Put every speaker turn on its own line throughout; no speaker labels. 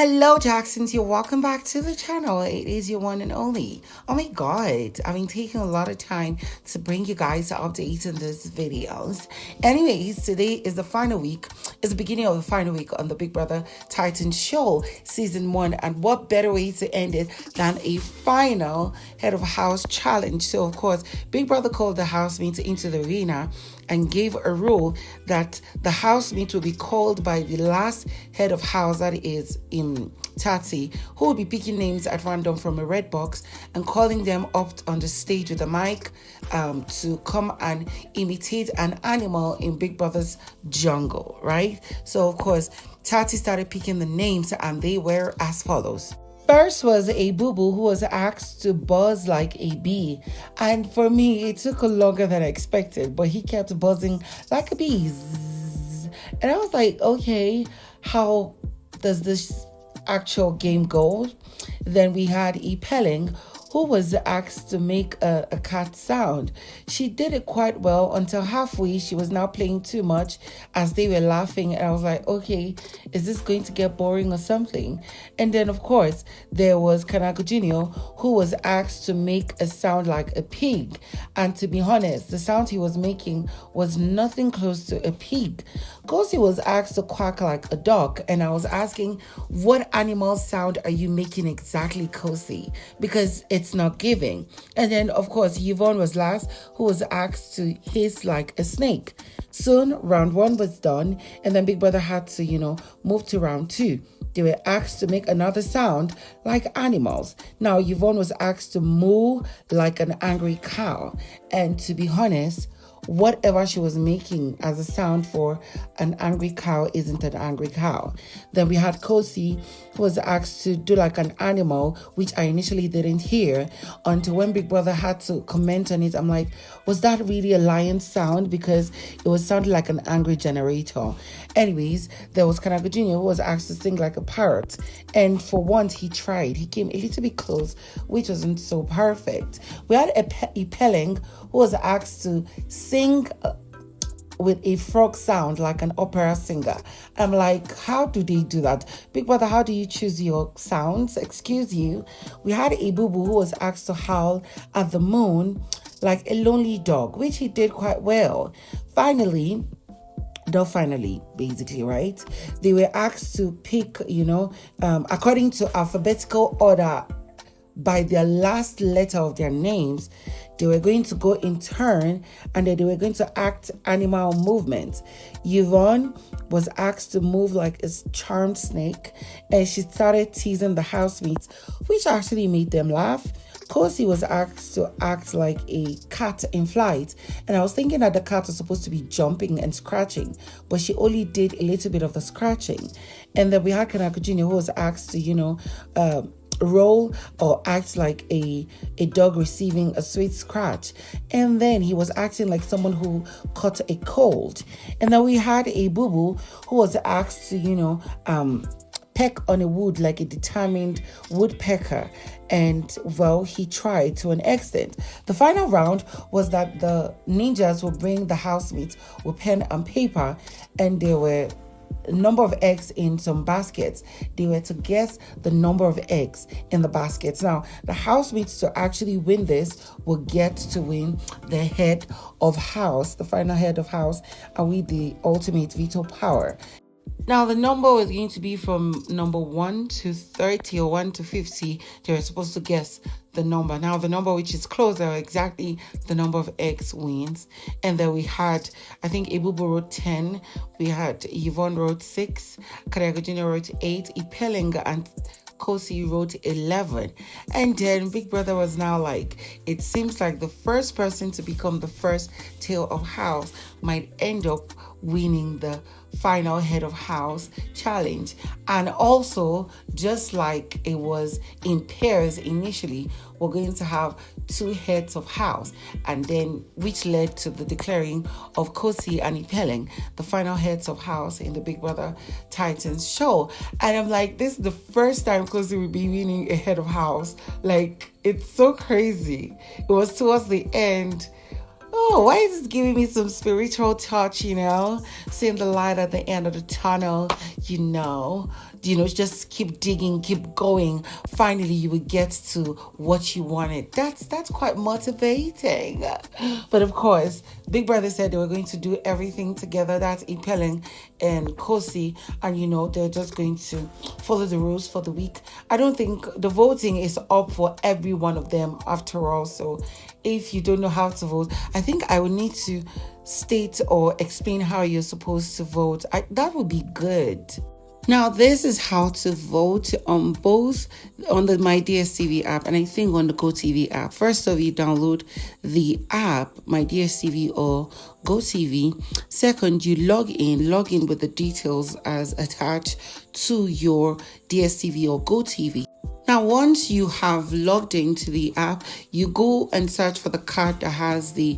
Hello, Jacksons. You're welcome back to the channel. It is your one and only. Oh my God, I've been taking a lot of time to bring you guys updates in these videos. Anyways, today is the final week. It's the beginning of the final week on the Big Brother Titan show, season 1. And what better way to end it than a final head of house challenge? So, of course, Big Brother called the housemates into the arena and gave a rule that the housemate will be called by the last head of house, that is Tsatsi, who will be picking names at random from a red box and calling them up on the stage with a mic to come and imitate an animal in Big Brother's jungle, right? So, of course, Tsatsi started picking the names and they were as follows. First was ebubu, who was asked to buzz like a bee. And for me, it took longer than I expected, but he kept buzzing like a bee. And I was like, okay, how does this actual game go? Then we had Ipeleng, who was asked to make a cat sound. She did it quite well until halfway. She was now playing too much as they were laughing. And I was like, okay, is this going to get boring or something? And then, of course, there was Kanaga Jr., who was asked to make a sound like a pig. And to be honest, the sound he was making was nothing close to a pig. Khosi was asked to quack like a dog. And I was asking, what animal sound are you making exactly, Khosi? Because it's not giving. And then, of course, Yvonne was last, who was asked to hiss like a snake. Soon, round 1 was done, and then Big Brother had to, move to round 2. They were asked to make another sound like animals. Now, Yvonne was asked to moo like an angry cow. And to be honest, whatever she was making as a sound for an angry cow isn't an angry cow. Then we had Khosi, who was asked to do like an animal, which I initially didn't hear until when Big Brother had to comment on it. I'm like, was that really a lion sound? Because it was sounding like an angry generator. Anyways, there was Kanaga Jr., who was asked to sing like a parrot. And for once, he tried. He came a little bit close, which wasn't so perfect. We had Ipeleng, who was asked to sing with a frog sound like an opera singer. I'm like, how do they do that? Big Brother, how do you choose your sounds? Excuse you. We had ebubu, who was asked to howl at the moon like a lonely dog, which he did quite well. Finally, basically, right? They were asked to pick, according to alphabetical order by their last letter of their names. They were going to go in turn and then they were going to act animal movements. Yvonne was asked to move like a charmed snake and she started teasing the housemates, which actually made them laugh. Khosi was asked to act like a cat in flight, and I was thinking that the cat was supposed to be jumping and scratching, but she only did a little bit of the scratching. And then we had Kanaga Jr., who was asked to, roll or act like a dog receiving a sweet scratch, and then he was acting like someone who caught a cold. And then we had ebubu, who was asked to peck on a wood like a determined woodpecker, and well, he tried to an extent. The final round was that the ninjas will bring the housemates with pen and paper, and there were a number of eggs in some baskets. They were to guess the number of eggs in the baskets. Now, the housemates to actually win this will get to win the head of house, the final head of house, and with the ultimate veto power. Now, the number was going to be from number 1 to 30 or 1 to 50. They were supposed to guess the number. Now, the number which is closer, exactly the number of eggs wins. And then we had, I think ebubu wrote 10. We had Yvonne wrote 6. Kanaga Jr. wrote 8. Ipeleng and Khosi wrote 11. And then Big Brother was now like, it seems like the first person to become the first tail of house might end up winning the final head of house challenge. And also, just like it was in pairs initially, we're going to have 2 heads of house, and then which led to the declaring of Khosi and Ipeleng, the final heads of house in the Big Brother Titans show. And I'm like, this is the first time Khosi will be winning a head of house. Like, it's so crazy. It was towards the end. Oh, why is it giving me some spiritual touch, seeing the light at the end of the tunnel, just keep digging, keep going. Finally, you will get to what you wanted. That's quite motivating. But of course, Big Brother said they were going to do everything together. That's Ipeleng and Khosi, and they're just going to follow the rules for the week. I don't think the voting is up for every one of them after all. So if you don't know how to vote, I think I would need to state or explain how you're supposed to vote. That would be good. Now, this is how to vote on both on the My DSTV app and I think on the GoTV app. First off, you download the app, My DSTV or GoTV. Second, you log in with the details as attached to your DSTV or GoTV. Now, once you have logged into the app, you go and search for the card that has the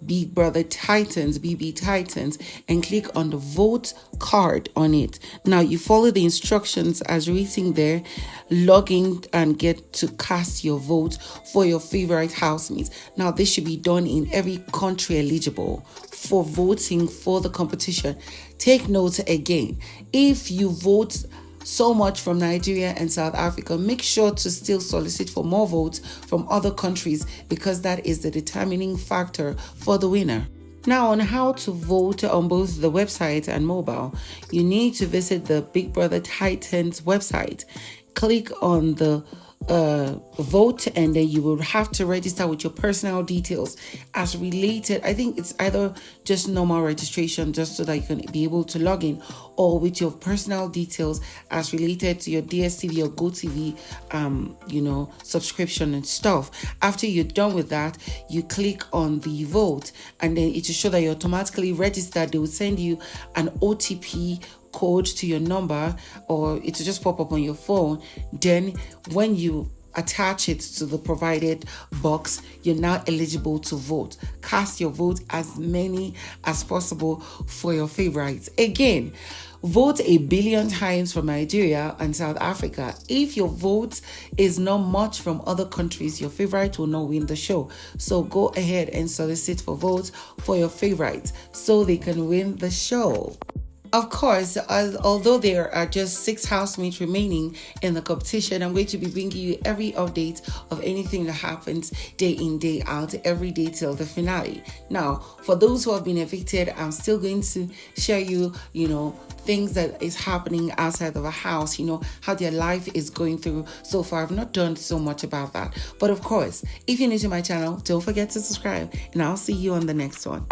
Big Brother Titans, BB Titans, and click on the vote card on it. Now, you follow the instructions as written there, log in and get to cast your vote for your favorite housemates. Now, this should be done in every country eligible for voting for the competition. Take note again, if you vote so much from Nigeria and South Africa, make sure to still solicit for more votes from other countries because that is the determining factor for the winner. Now, on how to vote on both the website and mobile, you need to visit the Big Brother Titans website. Click on the vote, and then you will have to register with your personal details as related. I think it's either just normal registration just so that you can be able to log in, or with your personal details as related to your DSTV or GoTV subscription and stuff. After you're done with that, you click on the vote, and then it will show that you're automatically registered. They will send you an OTP code to your number, or it will just pop up on your phone. Then when you attach it to the provided box, you're now eligible to vote. Cast your vote as many as possible for your favorites. Again, vote 1 billion times from Nigeria and South Africa. If your vote is not much from other countries, your favorite will not win the show. So go ahead and solicit for votes for your favorites so they can win the show. Of course, although there are just 6 housemates remaining in the competition, I'm going to be bringing you every update of anything that happens day in, day out, every day till the finale. Now, for those who have been evicted, I'm still going to share you, things that is happening outside of a house, how their life is going through so far. I've not done so much about that. But of course, if you're new to my channel, don't forget to subscribe, and I'll see you on the next one.